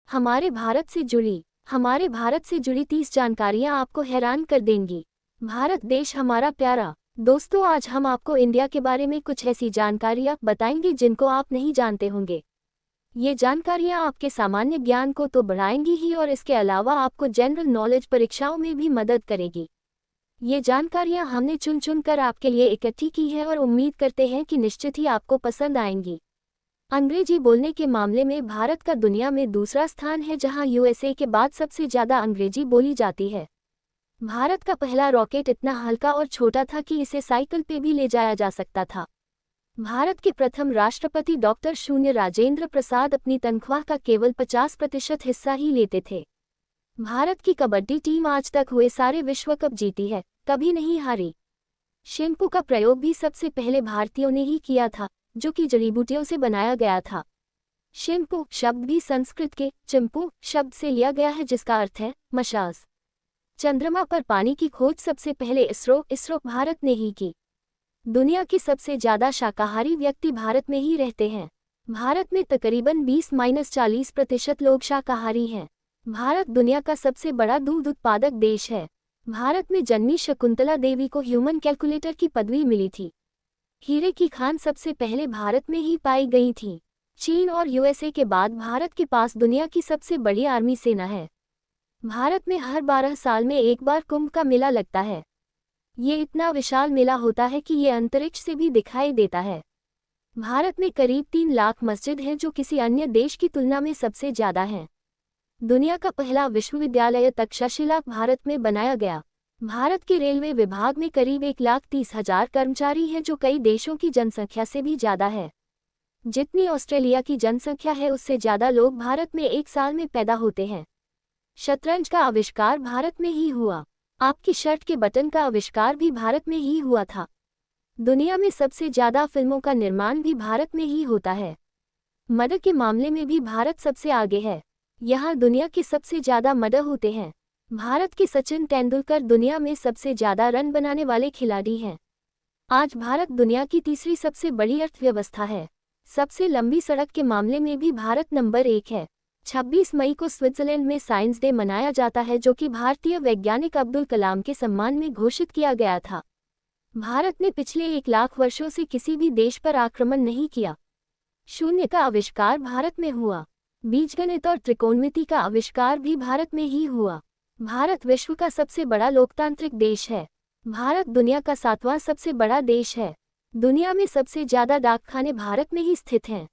हमारे भारत से जुड़ी 30 जानकारियां आपको हैरान कर देंगी। भारत देश हमारा प्यारा। दोस्तों, आज हम आपको इंडिया के बारे में कुछ ऐसी जानकारियां बताएंगे जिनको आप नहीं जानते होंगे। ये जानकारियां आपके सामान्य ज्ञान को तो बढ़ाएंगी ही और इसके अलावा आपको जनरल नॉलेज परीक्षाओं में भी मदद करेगी। ये जानकारियां हमने चुन चुन कर आपके लिए इकट्ठी की है और उम्मीद करते हैं कि निश्चित ही आपको पसंद आएंगी। अंग्रेजी बोलने के मामले में भारत का दुनिया में दूसरा स्थान है, जहां यूएसए के बाद सबसे ज़्यादा अंग्रेजी बोली जाती है। भारत का पहला रॉकेट इतना हल्का और छोटा था कि इसे साइकिल पे भी ले जाया जा सकता था। भारत के प्रथम राष्ट्रपति डॉक्टर शून्य राजेंद्र प्रसाद अपनी तनख्वाह का केवल 50% हिस्सा ही लेते थे। भारत की कबड्डी टीम आज तक हुए सारे विश्व कप जीती है, कभी नहीं हारी। शैम्पू का प्रयोग भी सबसे पहले भारतीयों ने ही किया था, जो कि जड़ी बूटियों से बनाया गया था। शैम्पू शब्द भी संस्कृत के चिंपू शब्द से लिया गया है, जिसका अर्थ है मसाज। चंद्रमा पर पानी की खोज सबसे पहले इसरो भारत ने ही की। दुनिया की सबसे ज़्यादा शाकाहारी व्यक्ति भारत में ही रहते हैं। भारत में तकरीबन 20-40% लोग शाकाहारी हैं। भारत दुनिया का सबसे बड़ा दूध उत्पादक देश है। भारत में जन्मी शकुंतला देवी को ह्यूमन कैलकुलेटर की पदवी मिली थी। हीरे की खान सबसे पहले भारत में ही पाई गई थी। चीन और यूएसए के बाद भारत के पास दुनिया की सबसे बड़ी आर्मी सेना है। भारत में हर 12 साल में एक बार कुंभ का मेला लगता है। ये इतना विशाल मेला होता है कि ये अंतरिक्ष से भी दिखाई देता है। भारत में करीब 3 लाख मस्जिद हैं, जो किसी अन्य देश की तुलना में सबसे ज़्यादा हैं। दुनिया का पहला विश्वविद्यालय तक्षशिला भारत में बनाया गया। भारत के रेलवे विभाग में करीब 1,30,000 कर्मचारी हैं, जो कई देशों की जनसंख्या से भी ज़्यादा है। जितनी ऑस्ट्रेलिया की जनसंख्या है, उससे ज़्यादा लोग भारत में एक साल में पैदा होते हैं। शतरंज का आविष्कार भारत में ही हुआ। आपकी शर्ट के बटन का आविष्कार भी भारत में ही हुआ था। दुनिया में सबसे ज़्यादा फिल्मों का निर्माण भी भारत में ही होता है। मर्डर के मामले में भी भारत सबसे आगे है। यहाँ दुनिया के सबसे ज़्यादा मर्डर होते हैं। भारत के सचिन तेंदुलकर दुनिया में सबसे ज़्यादा रन बनाने वाले खिलाड़ी हैं। आज भारत दुनिया की तीसरी सबसे बड़ी अर्थव्यवस्था है। सबसे लंबी सड़क के मामले में भी भारत नंबर 1 है। 26 मई को स्विट्जरलैंड में साइंस डे मनाया जाता है, जो कि भारतीय वैज्ञानिक अब्दुल कलाम के सम्मान में घोषित किया गया था। भारत ने पिछले 1 लाख वर्षों से किसी भी देश पर आक्रमण नहीं किया। शून्य का आविष्कार भारत में हुआ। बीजगणित और त्रिकोणमिति का आविष्कार भी भारत में ही हुआ। भारत विश्व का सबसे बड़ा लोकतांत्रिक देश है। भारत दुनिया का 7वां सबसे बड़ा देश है। दुनिया में सबसे ज़्यादा डाकखाने भारत में ही स्थित हैं।